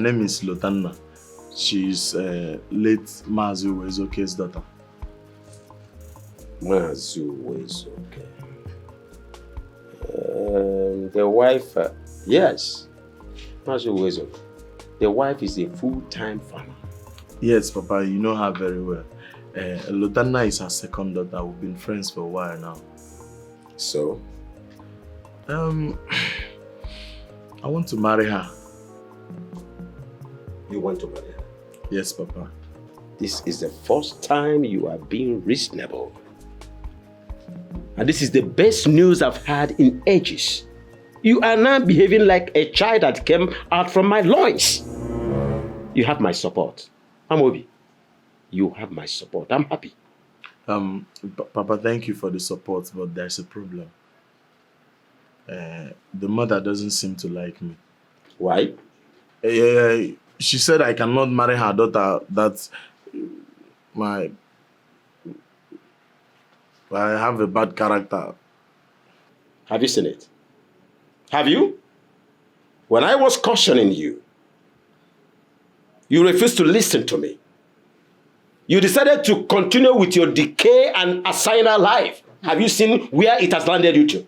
name is Lotanna. She's late Mazi Uwezoke's daughter. Mazi Uwezoke. The wife, yes. Mazi Uwezoke. The wife is a full-time farmer. Yes, Papa, you know her very well. Lotanna is her second daughter. We've been friends for a while now. So? I want to marry her. You want to marry her? Yes, Papa. This is the first time you are being reasonable. And this is the best news I've had in ages. You are now behaving like a child that came out from my loins. You have my support. Amobi, you have my support. I'm happy. Papa, thank you for the support, but there's a problem. The mother doesn't seem to like me. Why? She said I cannot marry her daughter. That I have a bad character. Have you seen it? Have you? When I was cautioning you, you refused to listen to me. You decided to continue with your decay and assigner life. Have you seen where it has landed you to?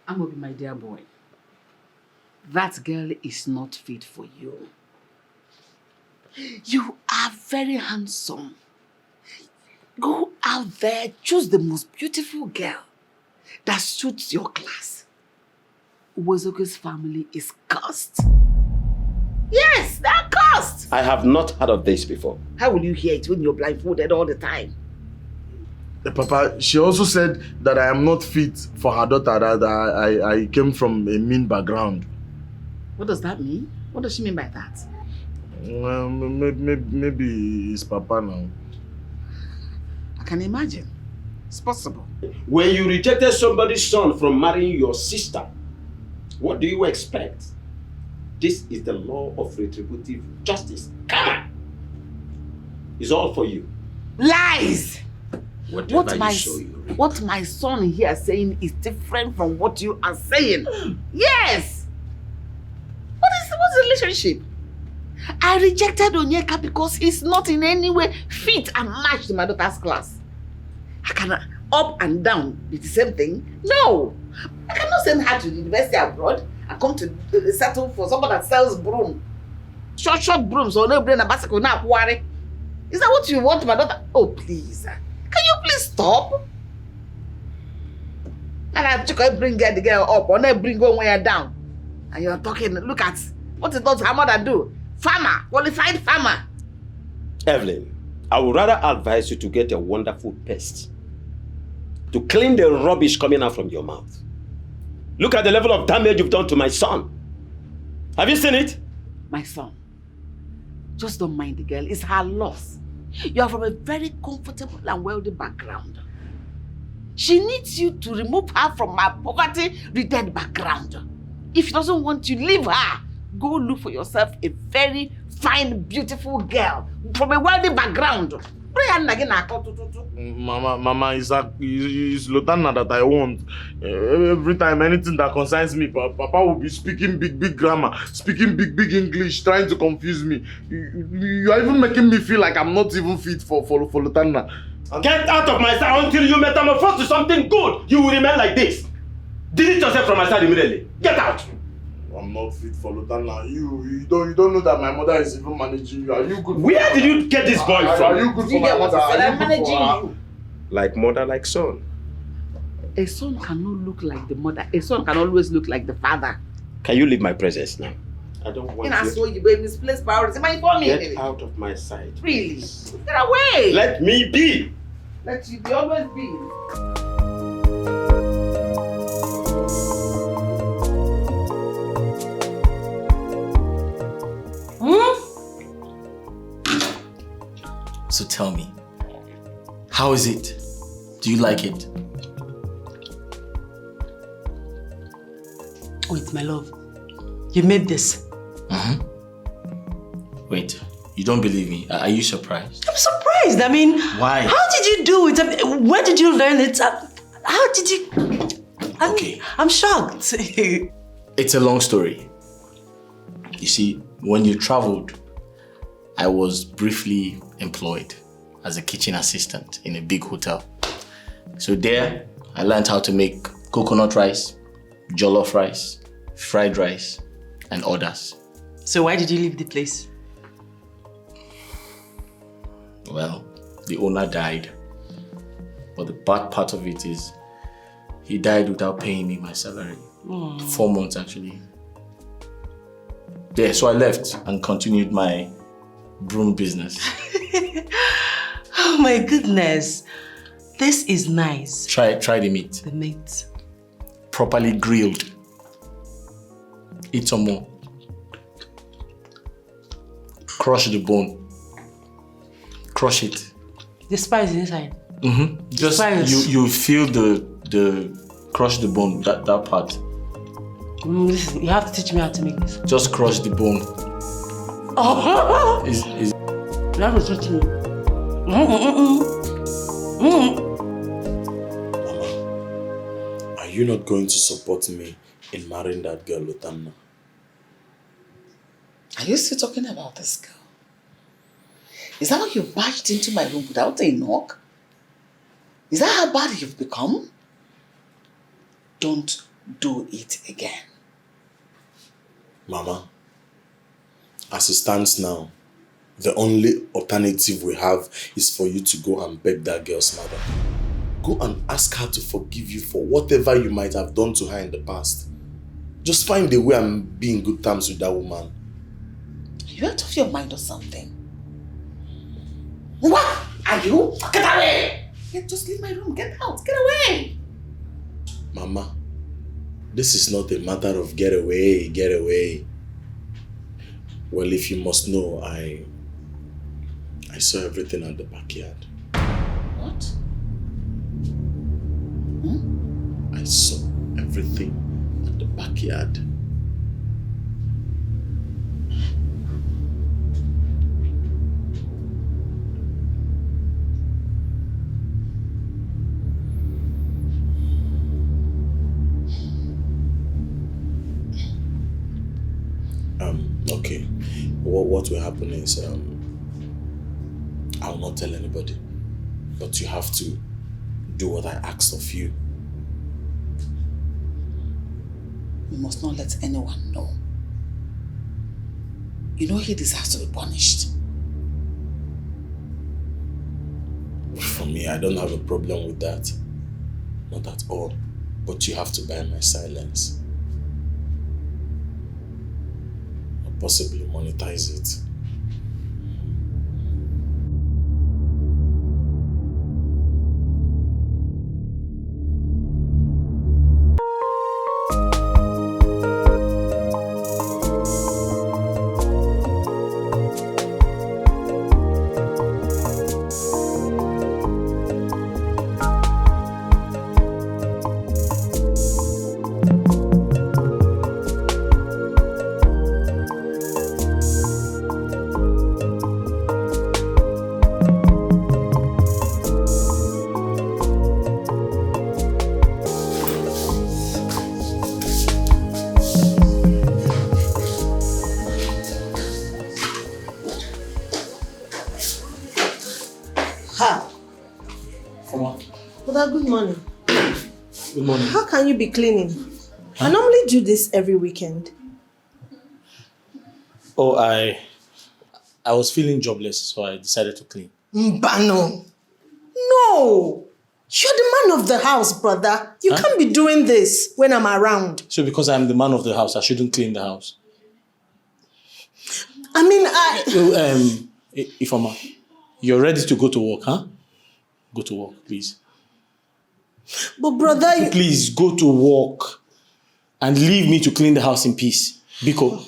Amobi, my dear boy, that girl is not fit for you. You are very handsome. Go out there, choose the most beautiful girl that suits your class. Uwezoke's family is cursed. Yes, they're cursed. I have not heard of this before. How will you hear it when you're blindfolded all the time? Papa, she also said that I am not fit for her daughter, that I came from a mean background. What does that mean? What does she mean by that? Maybe it's Papa now. I can imagine. It's possible. When you rejected somebody's son from marrying your sister, what do you expect? This is the law of retributive justice. Karma! It's all for you. Lies! What my son here is saying is different from what you are saying. Yes! What's the relationship? I rejected Onyeka because he's not in any way fit and matched in my daughter's class. I cannot up and down be the same thing. No! I cannot send her to the university abroad and come to settle for someone that sells broom. Short brooms, so no brain and bicycle, now worry. Is that what you want, my daughter? Oh, please. Can you please stop? And I bring the girl up, or not bring one way down. And you're talking, look at what does her mother do? Farmer, qualified farmer. Evelyn, I would rather advise you to get a wonderful paste to clean the rubbish coming out from your mouth. Look at the level of damage you've done to my son. Have you seen it? My son, just don't mind the girl. It's her loss. You are from a very comfortable and wealthy background. She needs you to remove her from her poverty-ridden background. If she doesn't want you, leave her. Go look for yourself a very fine, beautiful girl from a wealthy background. Mama, it's Lotanna that I want. Every time anything that concerns me, Papa will be speaking big grammar, speaking big English, trying to confuse me. You are even making me feel like I'm not even fit for Lotanna. Get out of my sight until you metamorphose to something good. You will remain like this. Delete yourself from my side immediately. Get out. I'm not fit for Lotanna. You don't know that my mother is even managing you. Are you good? Where did you get this boy from? Are you good for my mother? I'm managing you. Like mother, like son. A son cannot look like the mother. A son can always look like the father. Can you leave my presence now? I don't want you. So you baby misplaced priority. Get out of my sight. Really? Get away. Let me be. Let you be, always be. So tell me, how is it? Do you like it? Wait, my love. You made this? Wait, you don't believe me? Are you surprised? I'm surprised. I mean, why? How did you do it? I mean, where did you learn it? How did you? Okay. I'm shocked. It's a long story. You see, when you traveled, I was briefly employed as a kitchen assistant in a big hotel. So there, I learned how to make coconut rice, jollof rice, fried rice, and others. So why did you leave the place? Well, the owner died. But the bad part of it is, he died without paying me my salary. 4 months actually. Yeah, so I left and continued my broom business. Oh my goodness. This is nice. Try the meat. The meat. Properly grilled. Eat some more. Crush the bone. Crush it. The spice inside. Just Spice. you feel the crush the bone, that part. Listen, you have to teach me how to make this. Just crush the bone. Oh! Is You have to teach me. Are you not going to support me in marrying that girl, Lotanna? Are you still talking about this girl? Is that why you barged into my room without a knock? Is that how bad you've become? Don't do it again. Mama, as it stands now, the only alternative we have is for you to go and beg that girl's mother. Go and ask her to forgive you for whatever you might have done to her in the past. Just find a way and be in good terms with that woman. Are you out of your mind or something? What? Are you? Get away! Just leave my room. Get out. Get away! Mama, this is not a matter of get away, get away. Well, if you must know, I saw everything at the backyard. What? I saw everything at the backyard. Okay. What will happen is, I will not tell anybody, but you have to do what I asked of you. You must not let anyone know. You know he deserves to be punished. For me, I don't have a problem with that. Not at all. But you have to buy my silence. Or possibly monetize it. Good morning. Good morning. How can you be cleaning? I normally do this every weekend. Oh, I was feeling jobless, so I decided to clean. Mbano. No. You're the man of the house, brother. You can't be doing this when I'm around. So because I'm the man of the house, I shouldn't clean the house? I mean, Ifeoma, you're ready to go to work, huh? Go to work, please. But brother, Please go to work and leave me to clean the house in peace. Biko.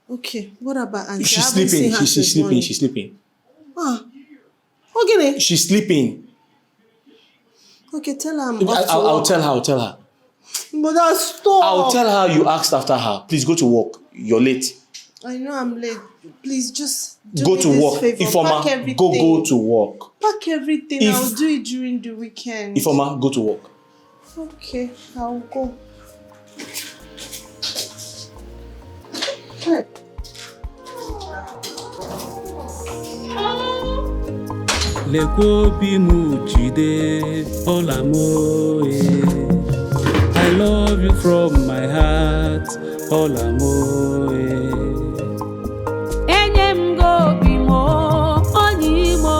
Okay, what about Auntie? She's sleeping. She's sleeping. She's sleeping. Okay. She's sleeping. Okay, tell her I'm I'll tell her. I'll tell her. But stop. I'll tell her you asked after her. Please go to work. You're late. I know I'm late. Please just go to work. Ifeoma, go to work. Pack everything. I'll do it during the weekend. Ifeoma, go to work. Okay, I'll go. I love you from my heart, Enyem go bimo, onyimo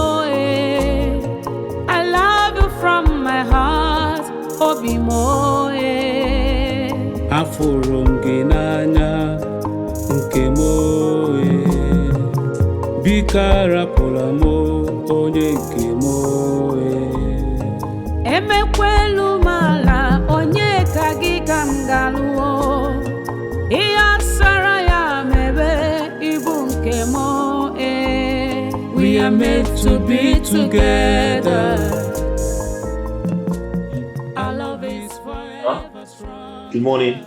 I love you from my heart, obimo Afurum ginanya, nkemo Bikara polamo, onye nkemo Emekwelu mala, onye kagika mgaluo Iya saraya mebe, ibu nkemo We are meant to be together. Our love is forever strong. Good morning.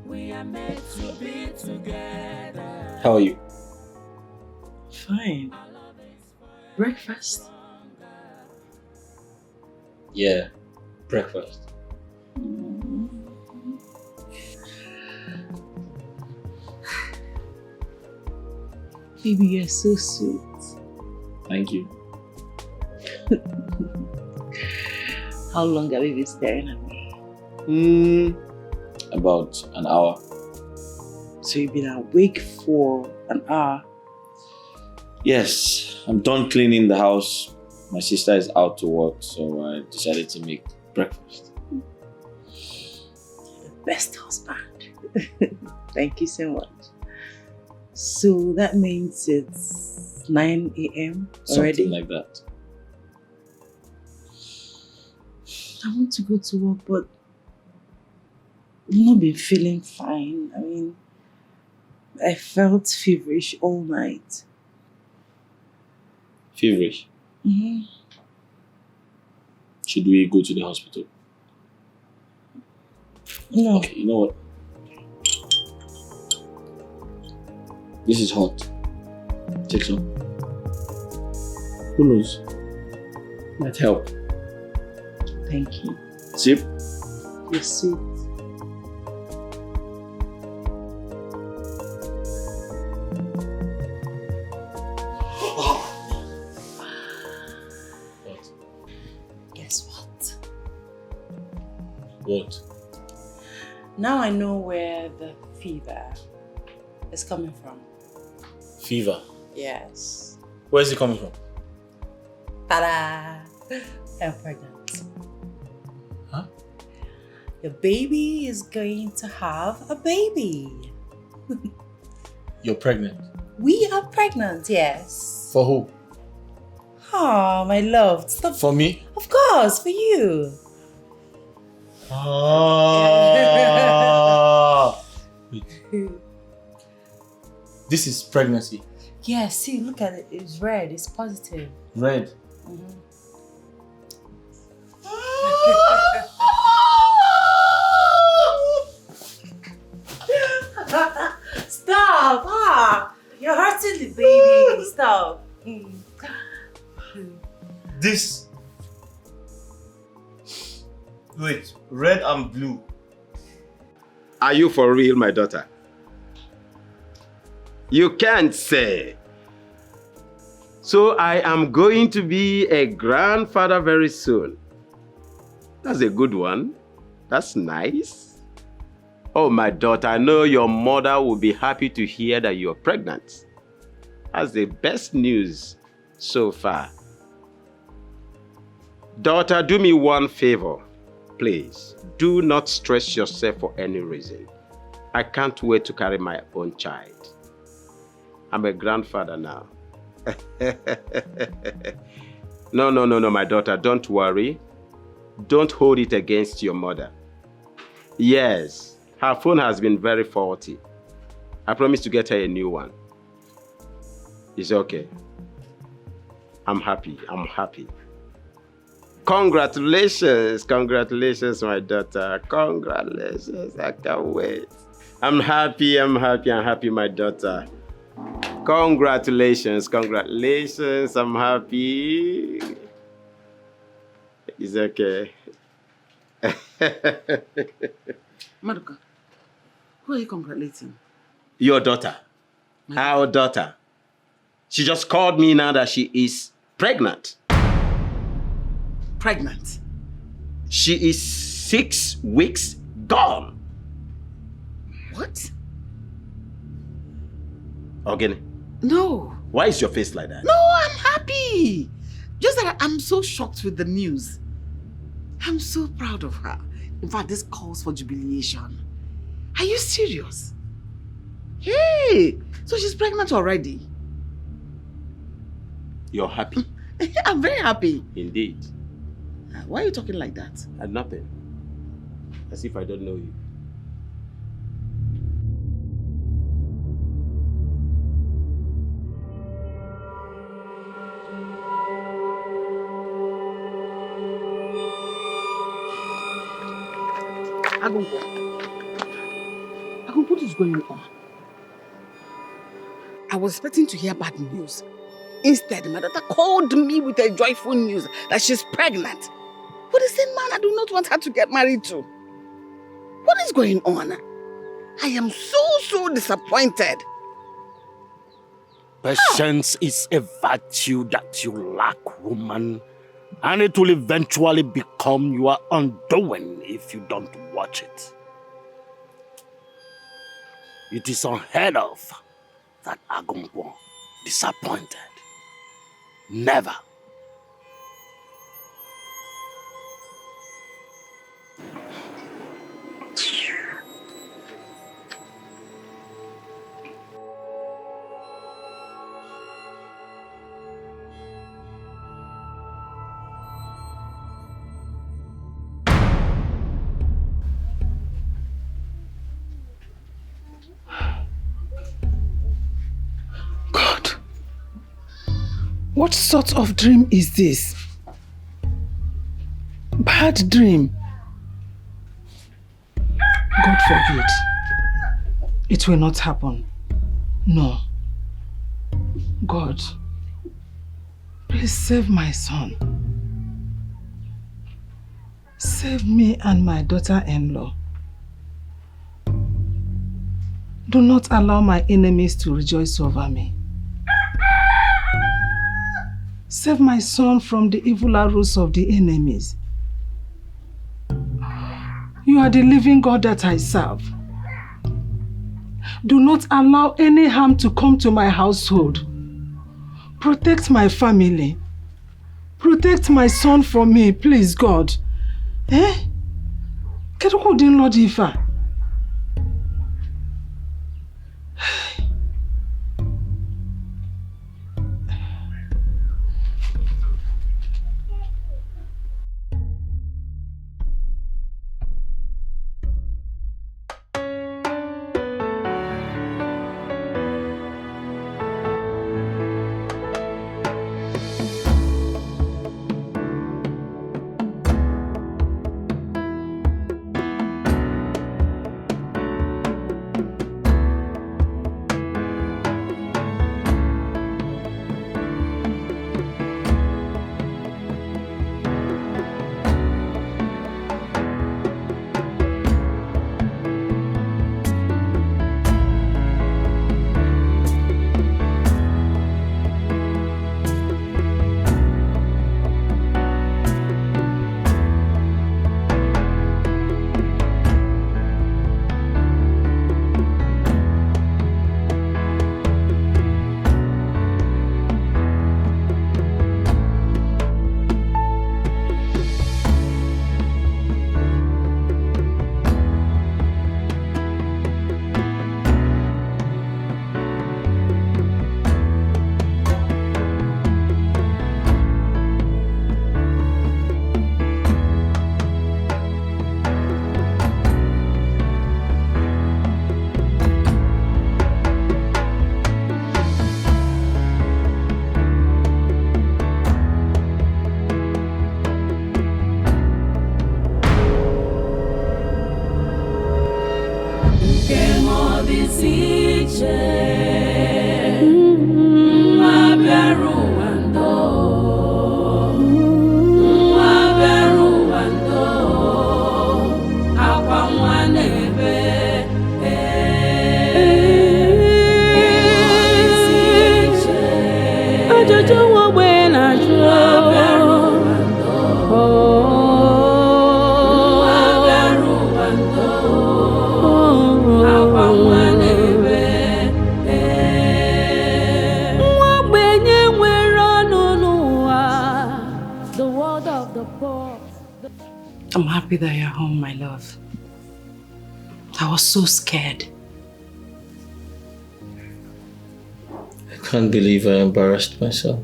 We are meant to be together. How are you? Fine. Breakfast? Yeah, breakfast. Baby, you're so sweet. Thank you. How long have you been staring at me? About an hour. So you've been awake for an hour? Yes, I'm done cleaning the house. My sister is out to work, so I decided to make breakfast. The best husband. Thank you so much. So that means it's 9 a.m. already? Something like that. I want to go to work, but I've not been feeling fine. I mean, I felt feverish all night. Feverish? Mm-hmm. Should we go to the hospital? No. Okay, you know what? This is hot. Take some. Who knows? Might help. Thank you. Sip. You're sweet. What? Guess what? What? Now I know where the fever is coming from. Fever. Yes. Where is it coming from? Ta-da! I'm pregnant. Huh? Your baby is going to have a baby. You're pregnant. We are pregnant, yes. For who? Oh, my love. Stop. For me? Of course, for you. Ah. Wait. This is pregnancy. Yeah, see, look at it. It's red. It's positive. Red. Mm-hmm. Stop! You're hurting the baby. Stop. This. Wait, red and blue. Are you for real, my daughter? You can't say. So I am going to be a grandfather very soon. That's a good one. That's nice. Oh, my daughter, I know your mother will be happy to hear that you're pregnant. That's the best news so far. Daughter, do me one favor. Please, do not stress yourself for any reason. I can't wait to carry my own child. I'm a grandfather now. No, my daughter, don't worry. Don't hold it against your mother. Yes, her phone has been very faulty. I promise to get her a new one. It's okay. I'm happy. Congratulations, my daughter. Congratulations, I can't wait. I'm happy, my daughter. Congratulations, I'm happy. It's okay. Maduka, Who are you congratulating? Your daughter. Our daughter. She just called me now that she is pregnant. Pregnant? She is 6 weeks gone. What? Ogene. No. Why is your face like that? No, I'm happy. Just that I'm so shocked with the news. I'm so proud of her. In fact, this calls for jubilation. Are you serious? Hey, so she's pregnant already? You're happy? I'm very happy. Indeed. Why are you talking like that? Nothing. As if I don't know you. Agungo, what is going on? I was expecting to hear bad news. Instead, my daughter called me with a joyful news that she's pregnant. But the same man I do not want her to get married to. What is going on? I am so disappointed. Patience is a virtue that you lack, woman. And it will eventually become your undoing if you don't watch it. It is unheard of that Agungo disappointed. Never. What sort of dream is this? Bad dream. God forbid. It will not happen. No. God, please save my son. Save me and my daughter-in-law. Do not allow my enemies to rejoice over me. Save my son from the evil arrows of the enemies. You are the living God that I serve. Do not allow any harm to come to my household. Protect my family. Protect my son from me, please, God. Kedu ko din Lord Ifa? I'm happy that you're home, my love. I was so scared. I can't believe I embarrassed myself.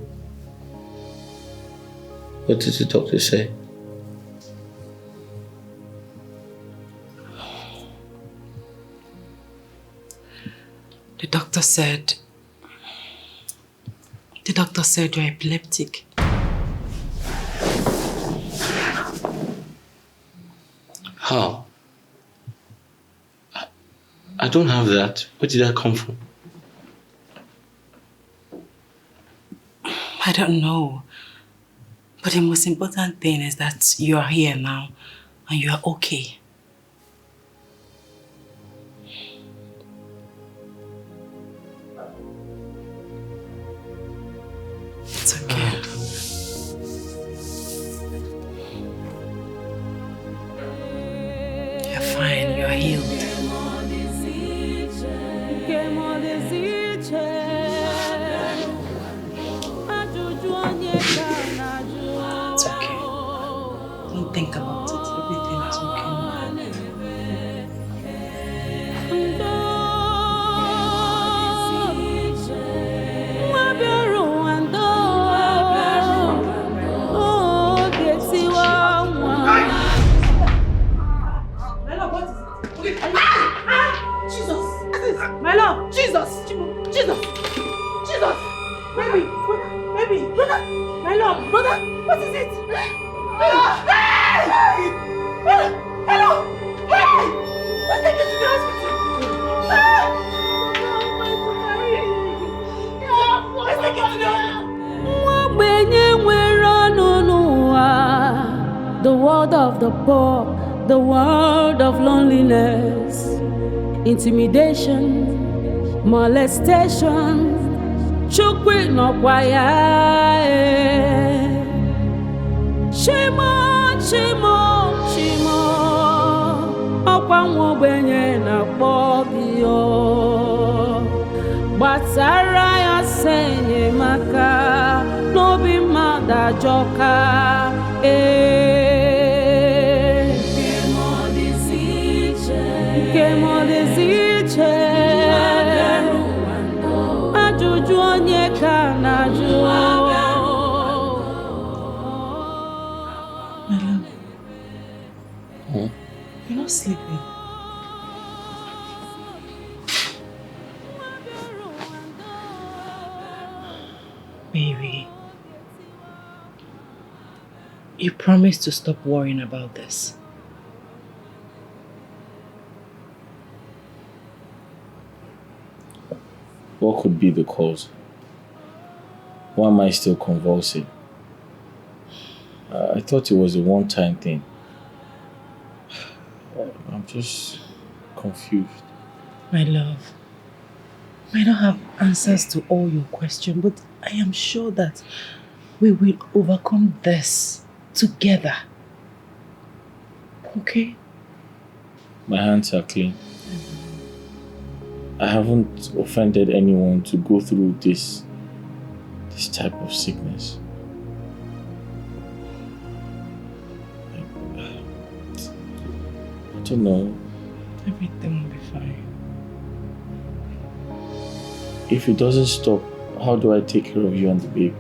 What did the doctor say? The doctor said you're epileptic. How? I don't have that. Where did that come from? I don't know. But the most important thing is that you are here now and you are okay. It's okay. You're fine, you are healed. It's okay. Don't think about it. Everything is okay. My love, Jesus! Baby! Brother! My love, brother! What is it? Hey! Hello! Hey! Let's take it to the hospital! Let's take it to the hospital! The world of the poor, the world of loneliness, intimidation, molestation, chukwi no kwaya. Shimo, okwa nwobenye na kpogio. Gbatara ya senye maka, n'obi mmadụ ajọka. Ajụjụ onye ka na-ajụ. My love. You're not sleeping. Baby, you promised to stop worrying about this. What could be the cause? Why am I still convulsing? I thought it was a one-time thing. I'm just confused. My love, I don't have answers to all your questions, but I am sure that we will overcome this together. Okay? My hands are clean. I haven't offended anyone to go through this type of sickness. I don't know. Everything will be fine. If it doesn't stop, how do I take care of you and the baby?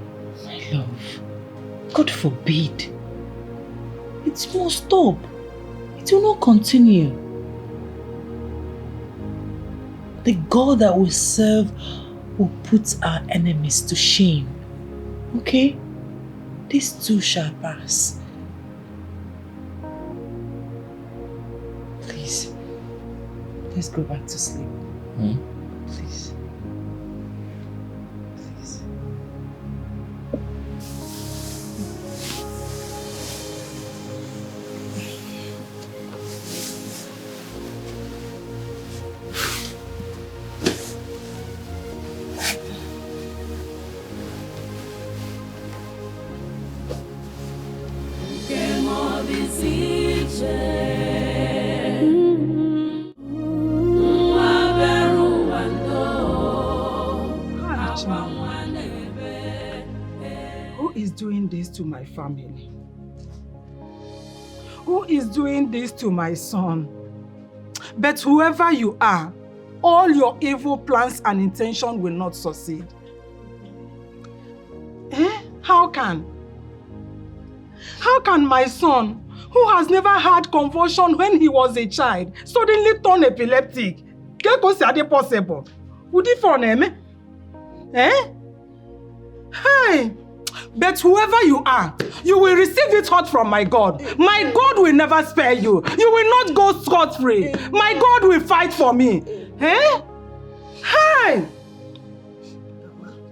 My love, God forbid. It won't stop. It will not continue. The God that we serve will put our enemies to shame. Okay? This too shall pass. Please, let's go back to sleep. Please. Please. Who is doing this to my family? Who is doing this to my son? But whoever you are, all your evil plans and intentions will not succeed. How can? How can my son, who has never had convulsion when he was a child, suddenly turn epileptic? How is it possible? Would it for him? Hey! But whoever you are, you will receive it hot from my God. My God will never spare you. You will not go scot-free. My God will fight for me. Hey!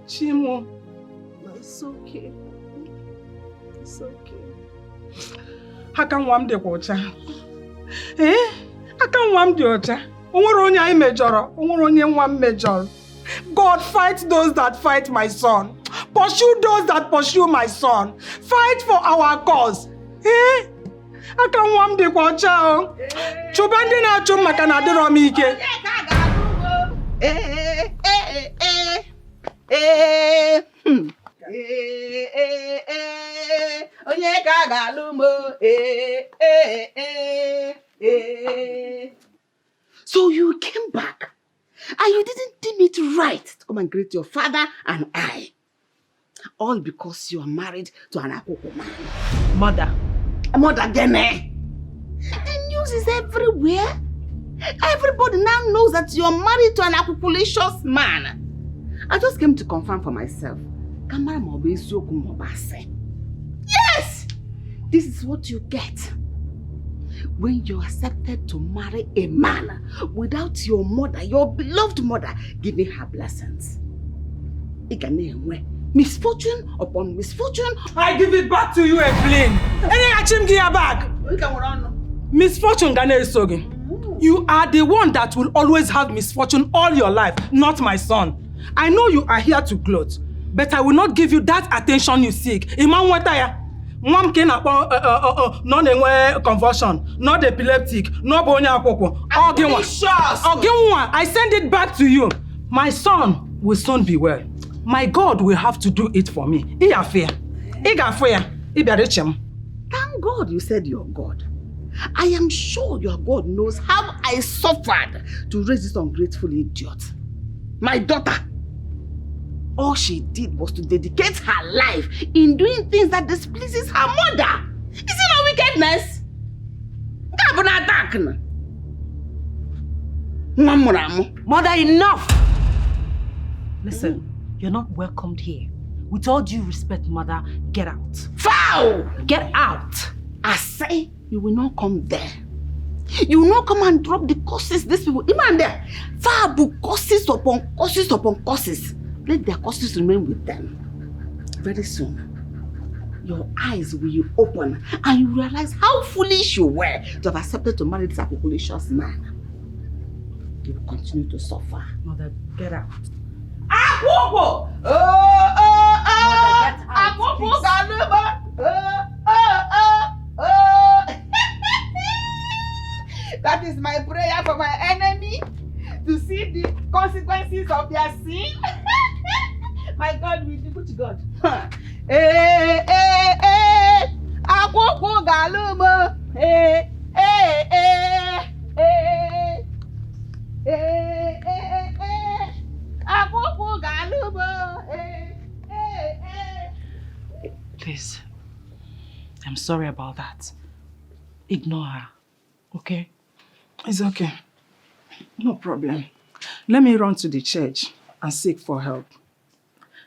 Chimo. It's okay. It's okay. How can one de water? How can one de water? Only major. Only one major. God, fight those that fight my son. Pursue those that pursue my son. Fight for our cause. How can one de water? Chubandi na chuma kanadiro mike. So you came back and you didn't deem it right to come and greet your father and I. All because you are married to an Akoko man. Mother. Mother Gene. The news is everywhere. Everybody now knows that you are married to an Akoko man. I just came to confirm for myself. Yes! This is what you get when you accepted to marry a man without your mother, your beloved mother, giving her blessings. Misfortune upon misfortune. I give it back to you, Evelyn. Give her back. Misfortune, you are the one that will always have misfortune all your life, not my son. I know you are here to gloat, but I will not give you that attention you seek. Mom can not a convulsion, not epileptic, no bonya akoko. I send it back to you. My son will soon be well. My God will have to do it for me. Thank God you said you're God. I am sure your God knows how I suffered to raise this ungrateful idiot. My daughter. All she did was to dedicate her life in doing things that displeases her mother. Is it not wickedness? Mother, enough! Listen, you're not welcomed here. With all due respect, mother, get out. Foul! Get out! I say you will not come there. You will not come and drop the curses these people. Even there. Foul curses upon curses upon curses. Let their causes remain with them. Very soon, your eyes will open and you realize how foolish you were to have accepted to marry this apocalyptic man. You will continue to suffer. Mother, get out. Akoko! Akoko Galuma! That is my prayer for my enemy, to see the consequences of their sin. My God will do. Which God? Akoko Galuma. Akoko Galuma. Please, I'm sorry about that. Ignore her, okay? It's okay. No problem. Let me run to the church and seek for help.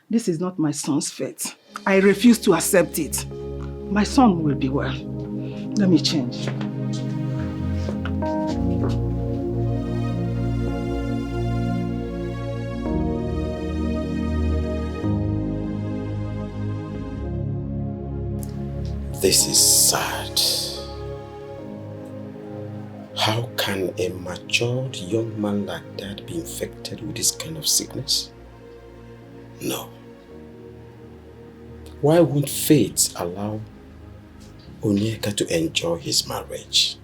This is not my son's fate. I refuse to accept it. My son will be well. Let me change. This is sad. How can a matured young man like that be infected with this kind of sickness? No. Why won't fate allow Onyeka to enjoy his marriage.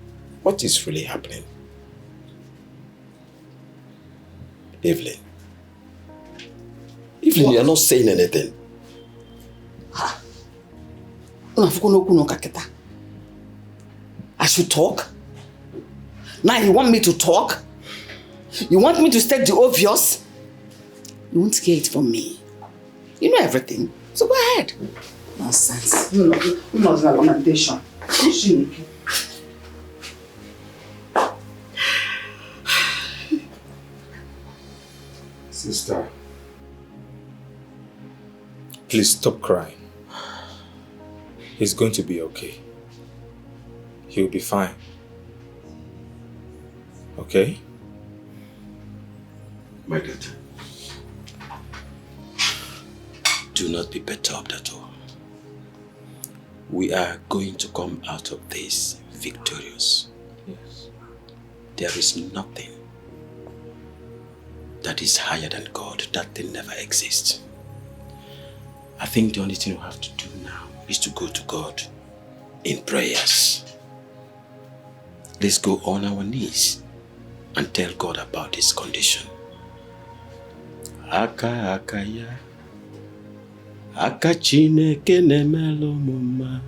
What is really happening? Evelyn, you're not saying anything. I should talk? Now you want me to talk? You want me to state the obvious? You won't hear it from me. You know everything, so go ahead. Nonsense. No lamentation. Sister, please stop crying. He's going to be okay. He'll be fine. Okay? My daughter, do not be perturbed at all. We are going to come out of this victorious. Yes. There is nothing that is higher than God. That thing never exists. I think the only thing we have to do now is to go to God in prayers. Let's go on our knees and tell God about this condition. Aka ya. Aka Chineke nemelo mama.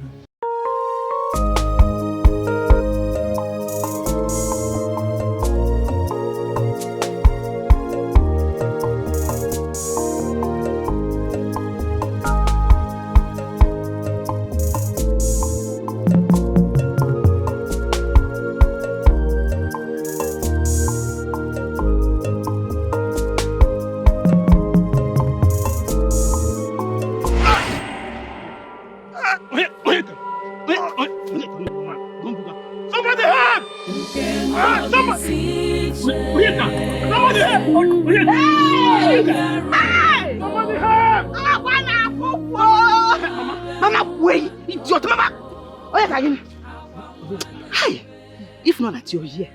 You're here,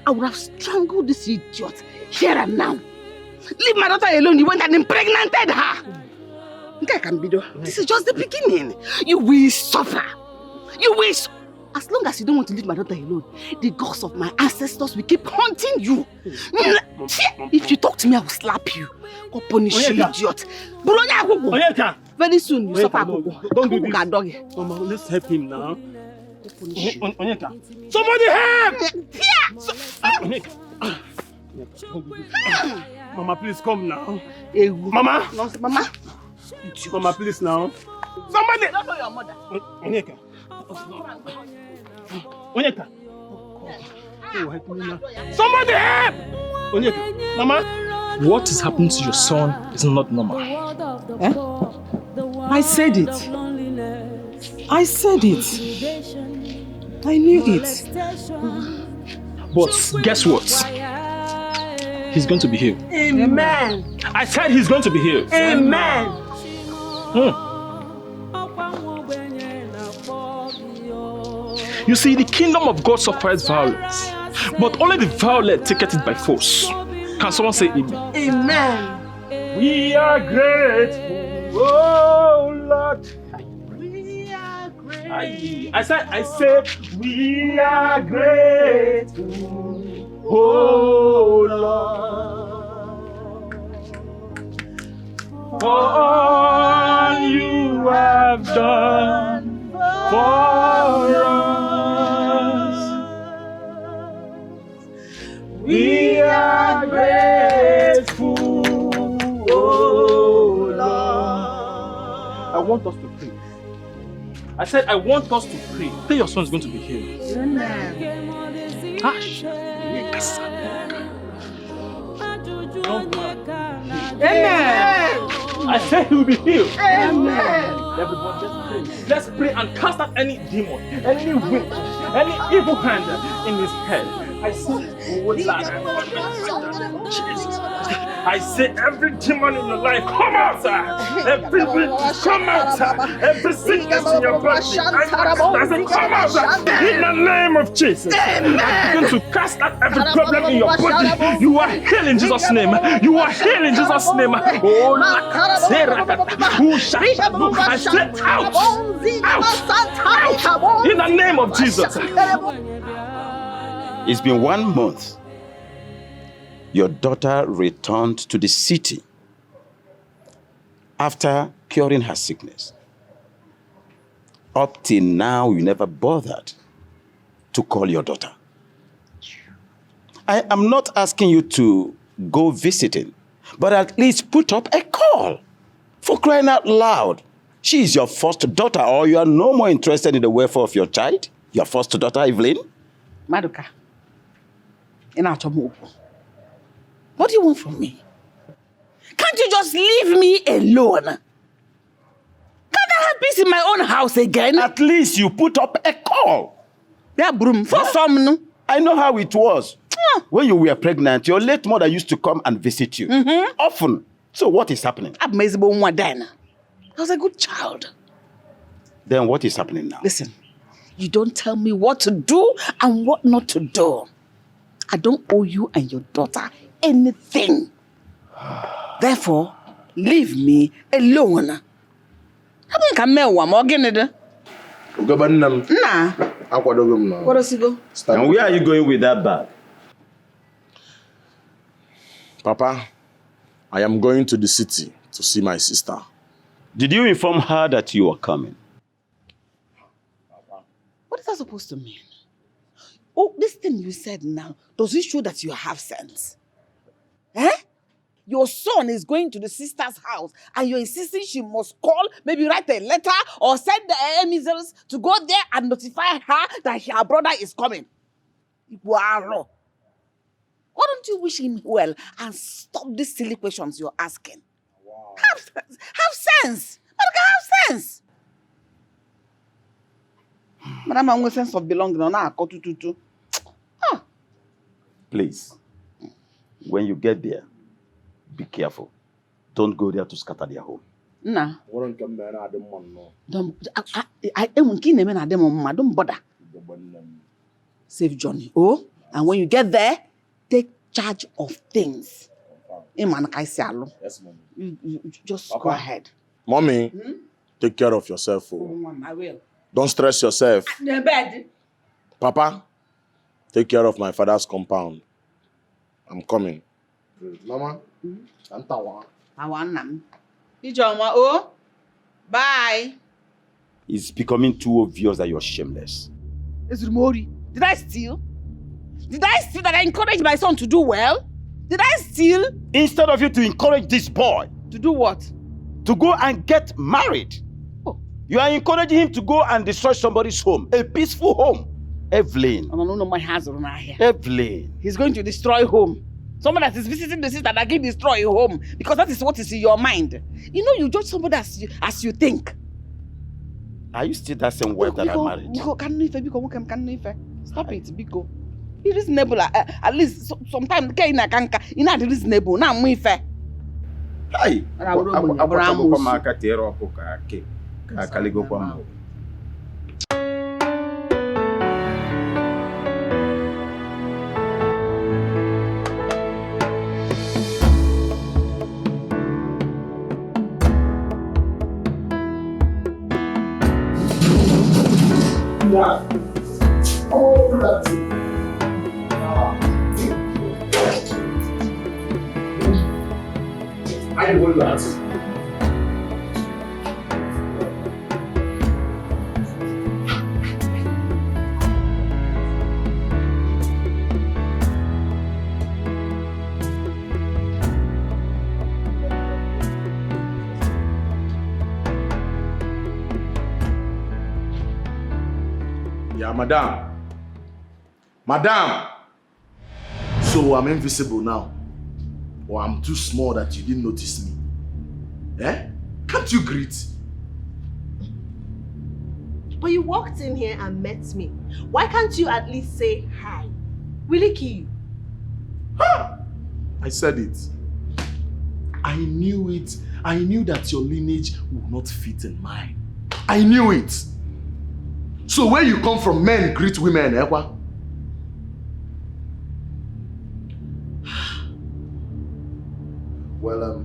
I would have strangled this idiot here and now. Leave my daughter alone. You went and impregnated her. This is just the beginning. You will suffer. You will. As long as you don't want to leave my daughter alone, the gods of my ancestors will keep haunting you. If you talk to me, I will slap you. Go punish you, idiot. Very soon you suffer. Don't do this. Mama, let's help him now. Onyeka. Somebody help! Mama, please come now. Mama! Mama! Mama, please now. Somebody! Don't know your mother. Onyeka. Onyeka. Oh, help me now. Somebody help! Onyeka. Mama! What is happening to your son is not normal. Eh? I said it. I said it. I knew it. But guess what? He's going to be healed. Amen. I said he's going to be healed. Amen. You see, the kingdom of God suffers violence, but only the violent take it by force. Can someone say amen? Amen. We are grateful, oh Lord. I said, we are grateful, oh Lord, for all you have done for us. We are grateful, oh Lord. I want us to pray. I said, I want us to pray. Say your son is going to be healed. Amen. Hush. Amen. I said he will be healed. Amen. Everybody, just pray. Let's pray and cast out any demon, any witch, any evil hand in his head. I say every demon in your life, come out, sir. Every witch, come out, sir. Every sickness in your body, I say, come out, sir. In the name of Jesus. I begin to cast out every problem in your body. You are healed in Jesus' name. You are healed in Jesus' name. Oh, I say out. Out. In the name of Jesus. It's been 1 month. Your daughter returned to the city after curing her sickness. Up till now, you never bothered to call your daughter. I am not asking you to go visiting, but at least put up a call. For crying out loud. She is your first daughter, or you are no more interested in the welfare of your child? Your first daughter, Evelyn? Maduka. What do you want from me? Can't you just leave me alone? Can't I have peace in my own house again? At least you put up a call. Yeah, Broom. For some, no? I know how it was. When you were pregnant, your late mother used to come and visit you. Often. So what is happening? I was a good child. Then what is happening now? Listen, you don't tell me what to do and what not to do. I don't owe you and your daughter anything. Therefore, leave me alone. Nah. And where are you going with that bag? Papa, I am going to the city to see my sister. Did you inform her that you are coming? What is that supposed to mean? Oh, this thing you said now, does it show that you have sense? Eh? Your son is going to the sister's house and you're insisting she must call, maybe write a letter or send the emissaries to go there and notify her that her brother is coming. Why don't you wish him well and stop these silly questions you're asking? Wow. Have sense. Have sense. Madam, I'm with sense of belonging. Please, when you get there, be careful. Don't go there to scatter their home. Nah. Don't bother. Safe journey. Oh, and when you get there, take charge of things. Yes, Mom. You just go ahead. Mommy, take care of yourself. Oh. I will. Don't stress yourself. The bed. Papa, take care of my father's compound. I'm coming. Mama, Oh, bye. It's becoming too obvious that you're shameless. Did I steal? Did I steal that I encouraged my son to do well? Did I steal? Instead of you to encourage this boy. To do what? To go and get married. Oh. You are encouraging him to go and destroy somebody's home. A peaceful home. Evelyn. Evelyn. He's going to destroy home. Someone that is visiting the sister that can destroy your home. Because that is what is in your mind. You know, you judge somebody as you think. Are you still that same wife that I married? Stop it, Biko. Be reasonable. At least sometimes you're not reasonable. Now I'm fair. Hey. I will not. Yeah, madam. Madam! So I'm invisible now. Or I'm too small that you didn't notice me. Eh? Can't you greet? But you walked in here and met me. Why can't you at least say hi? Will he kill you? I said it. I knew it. I knew that your lineage would not fit in mine. I knew it. So where you come from, men greet women, Ekwa. Well,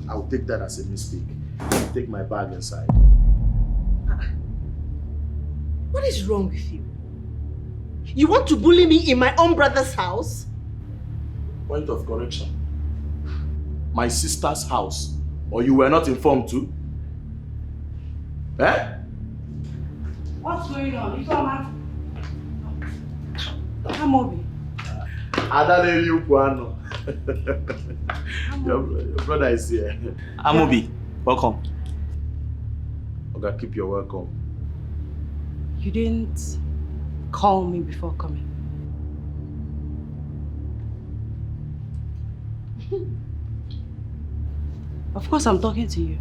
I'll take that as a mistake. Take my bag inside. What is wrong with you? You want to bully me in my own brother's house? Point of correction. My sister's house. Or you were not informed too? Eh? What's going on? You come out. Amobi. Adale you Puano. Your brother is here. Amobi, welcome. Okay, keep your welcome. You didn't call me before coming. Of course, I'm talking to you.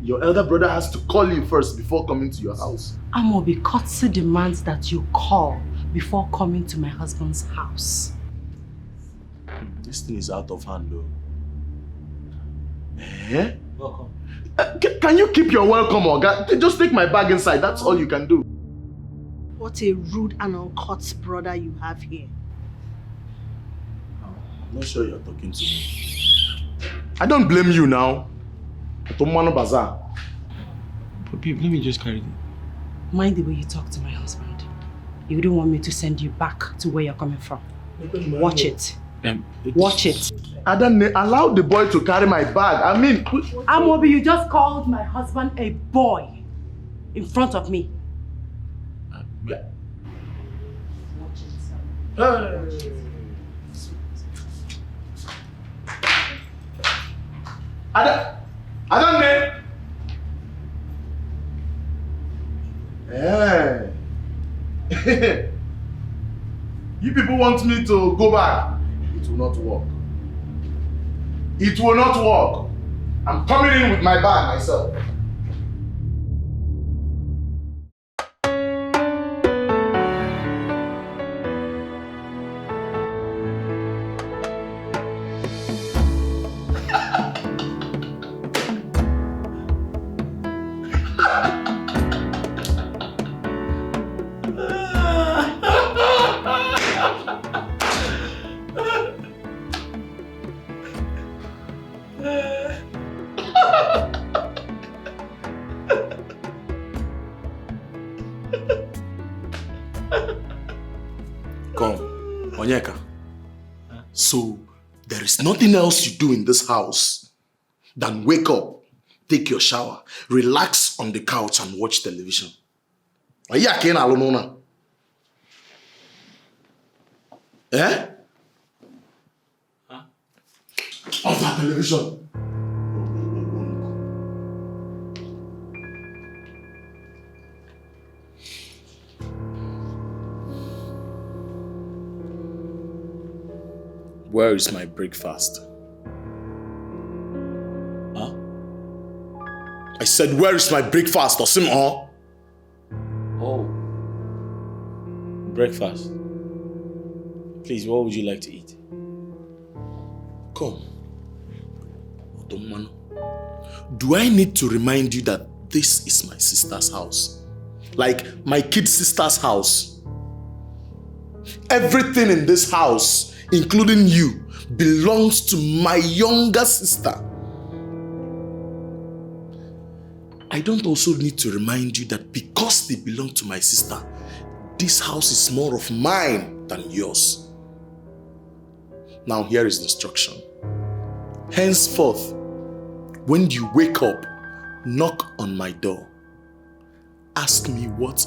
Your elder brother has to call you first before coming to your house. Amobi, courtesy demands that you call before coming to my husband's house. This thing is out of hand, though. Eh? Welcome. Can you keep your welcome, Oga? Just take my bag inside. That's all you can do. What a rude and uncouth brother you have here. I'm not sure you're talking to me. I don't blame you now. Tomano Bazaar. But babe, let me just carry it. Mind the way you talk to my husband. You wouldn't want me to send you back to where you're coming from. Watch it. Watch it. Adam, allow the boy to carry my bag. I mean... Amobi, you just called my husband a boy in front of me. Yeah. Adam, hey. You people want me to go back? It will not work. It will not work. I'm coming in with my bag myself. So, there is nothing else you do in this house than wake up, take your shower, relax on the couch and watch television. Are you again alone now? Eh? Huh? Off that television. Where is my breakfast? Huh? I said, where is my breakfast, Osim? Oh. Breakfast. Please, what would you like to eat? Come. Do I need to remind you that this is my sister's house? Like my kid sister's house. Everything in this house, including you, belongs to my younger sister. I don't also need to remind you that because they belong to my sister, this house is more of mine than yours. Now here is the instruction. Henceforth, when you wake up, knock on my door. Ask me what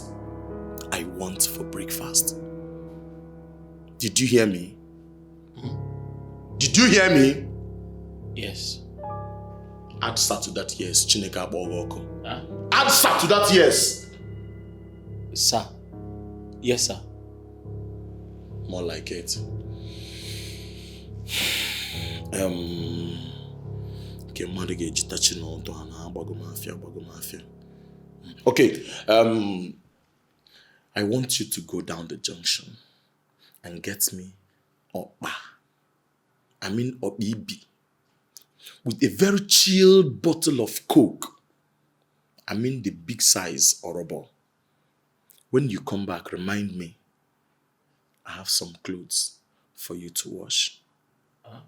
I want for breakfast. Did you hear me? Did you hear me? Yes. Answer to that yes, Chineka Bogoko. Huh? Answer to that yes. Sir. Yes, sir. More like it. Okay, I want you to go down the junction. and get me Opa. I mean Obibi. With a very chilled bottle of Coke. I mean the big size Orobo. When you come back, remind me. I have some clothes for you to wash. Huh?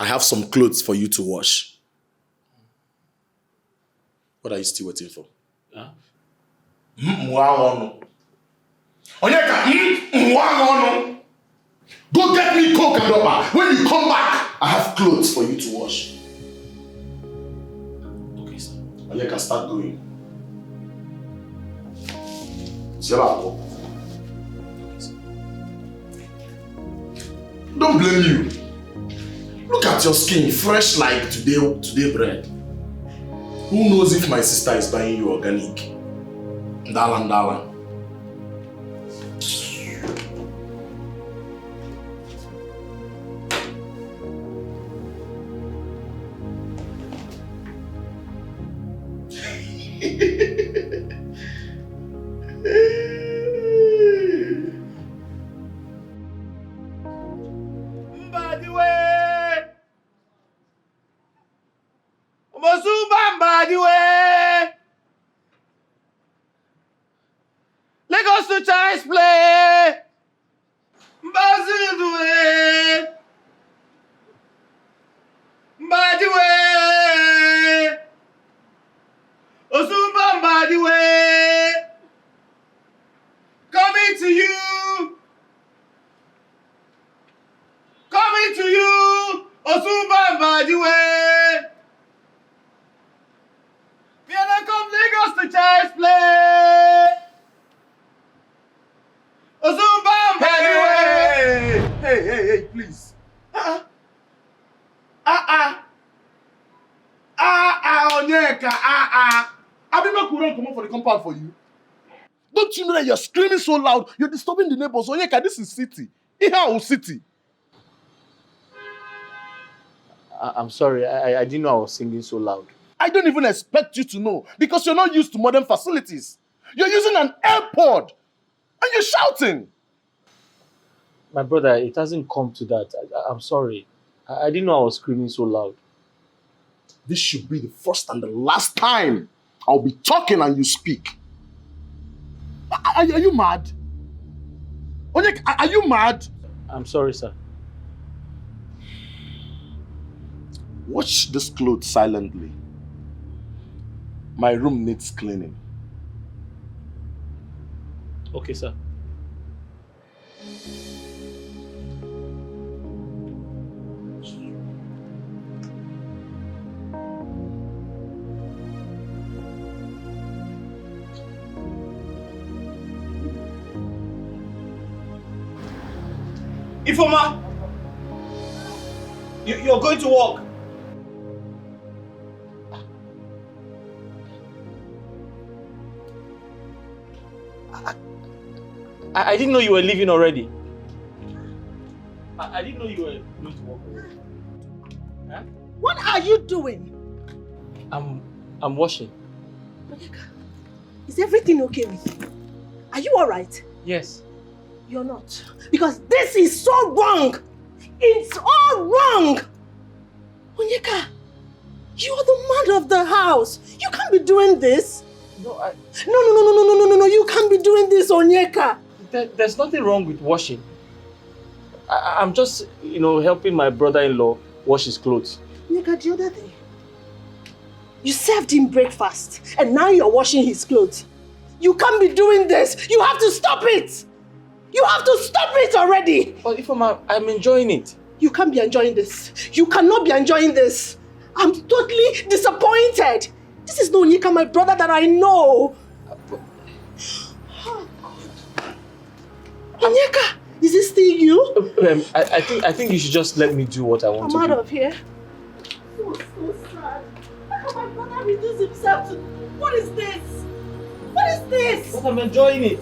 I have some clothes for you to wash. What are you still waiting for? Huh? Go get me Coke and Oba. When you come back, I have clothes for you to wash. Okay, sir. Onyeka, start going. Don't blame you. Look at your skin, fresh like today bread. Who knows if my sister is buying you organic? Dalan. Lagos to Child's Play. Mbadiwe. Osumba Mbadiwe. Coming to you. Osumba Mbadiwe. Piano come Lagos to Child's Play. Osumba Mbadiwe. Hey, please. Onyeka, Abima couldn't come up for the compound for you. Don't you know that you're screaming so loud? You're disturbing the neighbors. Onyeka, this is city. Ihao city. I'm sorry, I didn't know I was singing so loud. I don't even expect you to know because you're not used to modern facilities. You're using an AirPod and you're shouting. My brother, it hasn't come to that. I'm sorry. I didn't know I was screaming so loud. This should be the first and the last time I'll be talking and you speak. Are you mad? Onyeka, are you mad? I'm sorry, sir. Wash this clothes silently. My room needs cleaning. Okay, sir. Ifoma, you're going to work. I didn't know you were leaving already. I didn't know you were going to work already. Huh? What are you doing? I'm washing. Onyeka, is everything okay with you? Are you alright? Yes. You're not. Because this is so wrong. It's all wrong. Onyeka, you're the man of the house. You can't be doing this. No, No. You can't be doing this, Onyeka. There's nothing wrong with washing. I'm just, helping my brother-in-law wash his clothes. Onyeka, the other day, you served him breakfast and now you're washing his clothes. You can't be doing this. You have to stop it. You have to stop it already! But Ifoma, I'm enjoying it. You can't be enjoying this. You cannot be enjoying this. I'm totally disappointed. This is no Onyeka, my brother that I know. Onyeka, is it still you? I think you should just let me do what I want to do. I'm out of here. So sad. How can my brother reduce himself to... What is this? What is this? But I'm enjoying it.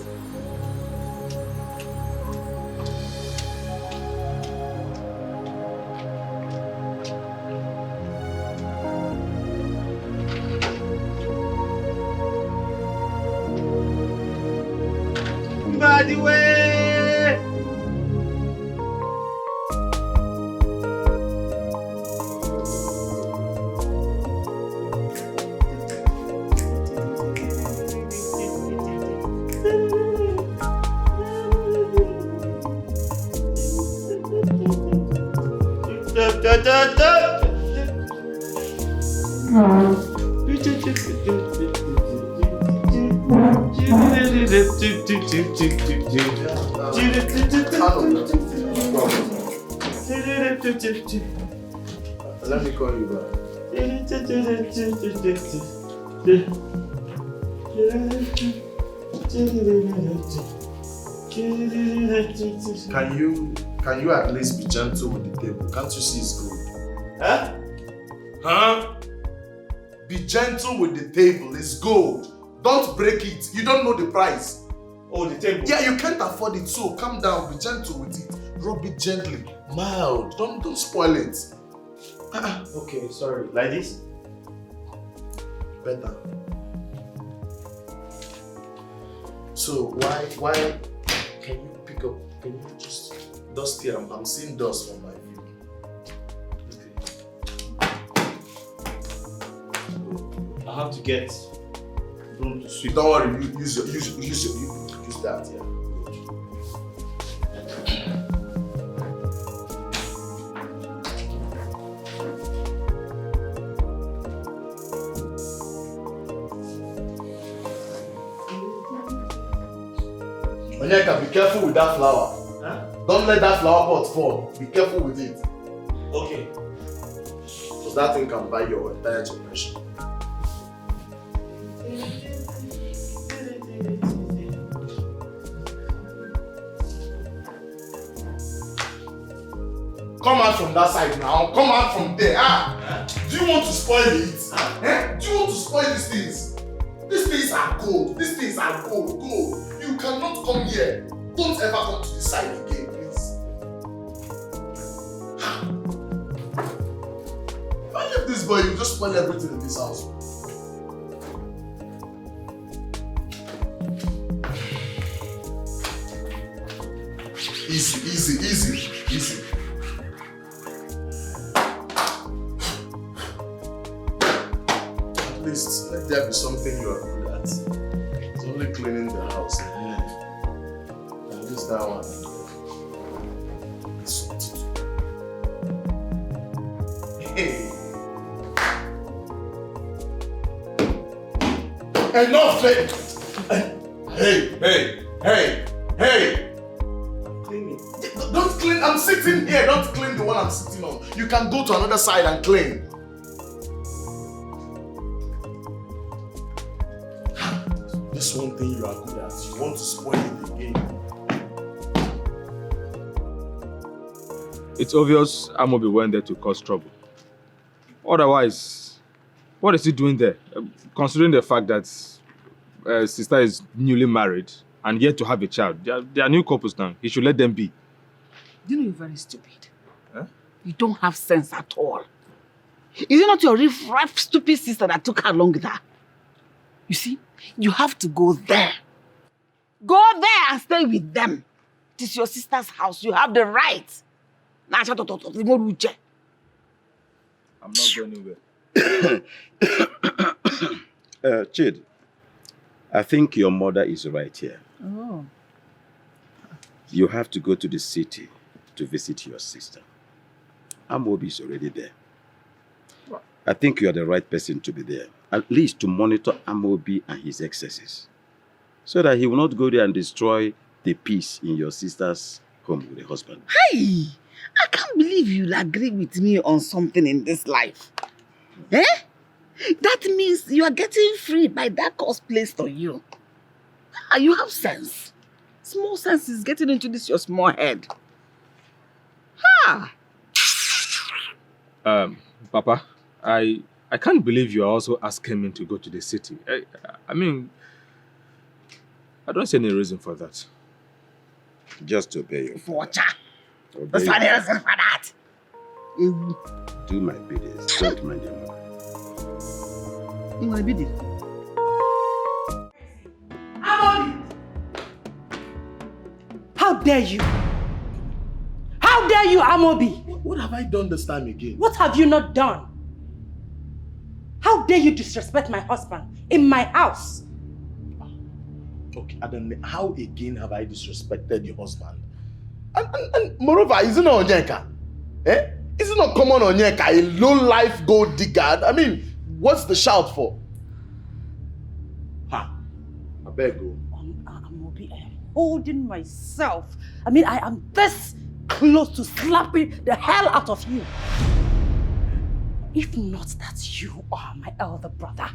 Mbadiwe. Let me call you back. Can you at least be gentle with the table? Can't you see it's gold? Huh? Huh? Be gentle with the table, it's gold. Don't break it. You don't know the price. Oh, the table? Yeah, you can't afford it, so calm down, be gentle with it. Rub it gently, mild. Don't spoil it. Okay, sorry. Like this? Better. So why can you pick up? Can you just dust here? I'm seeing dust from my view. I have to get Broom to sweep. Don't worry, use that, yeah. Onyeka, be careful with that flower. Huh? Don't let that flower pot fall. Be careful with it. Okay. Because that thing can buy your entire generation. Come out from that side now. Come out from there. Do you want to spoil it? Do you want to spoil these things? These things are gold. These things are gold. Gold. You cannot come here. Don't ever come to this side again, please. If I leave this boy, you just spoil everything in this house. Easy. At least let there be something you are good at. It's only cleaning the house. And just that one. Hey. Enough! Hey! Clean it. Don't clean. I'm sitting here. Don't clean the one I'm sitting on. You can go to another side and clean. This one thing you are good at, you want to spoil it again. It's obvious Amobi went there to cause trouble. Otherwise, what is he doing there? Considering the fact that sister is newly married and yet to have a child. They are new couples now. He should let them be. You know you're very stupid. Huh? You don't have sense at all. Is it not your riff-raff stupid sister that took her along with her? You see, you have to go there. Go there and stay with them. It is your sister's house. You have the right. I'm not going anywhere. Chid, I think your mother is right here. Oh. You have to go to the city to visit your sister. Amobi is already there. I think you are the right person to be there, at least to monitor Amobi and his excesses, so that he will not go there and destroy the peace in your sister's home with the husband. Hey, I can't believe you'll agree with me on something in this life. Eh? That means you are getting freed by that curse placed on you. You have sense. Small sense is getting into this your small head. Papa, I can't believe you are also asking me to go to the city. I mean, I don't see any reason for that. Just obey your father. That's not the reason for that. Do my biddings. Don't mind your mother. You want to bid it? Amobi! How dare you? How dare you, Amobi? What have I done this time again? What have you not done? How dare you disrespect my husband in my house? Okay, Adam, how again have I disrespected your husband? And moreover, isn't it Onyeka? Eh? Is it not common Onyeka, a low-life gold digger? I mean, what's the shout for? Ha! I beg you. Amobi, I am holding myself. I mean, I am this close to slapping the hell out of you. If not that you are my elder brother,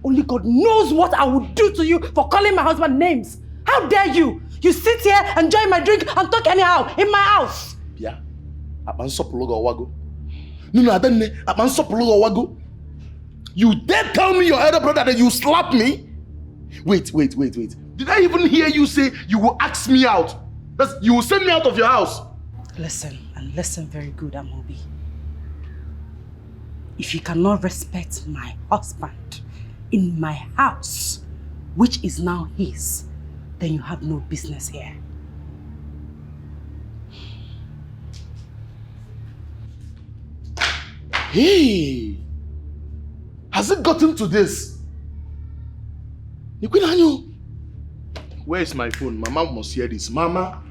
only God knows what I would do to you for calling my husband names. How dare you? You sit here, enjoy my drink, and talk anyhow in my house. Yeah. You dare tell me your elder brother that you slapped me? Wait. Did I even hear you say you will ask me out? You will send me out of your house? Listen, and listen very good, Amobi. If you cannot respect my husband in my house, which is now his, then you have no business here. Hey! Has it gotten to this? Where is my phone? Mama must hear this. Mama?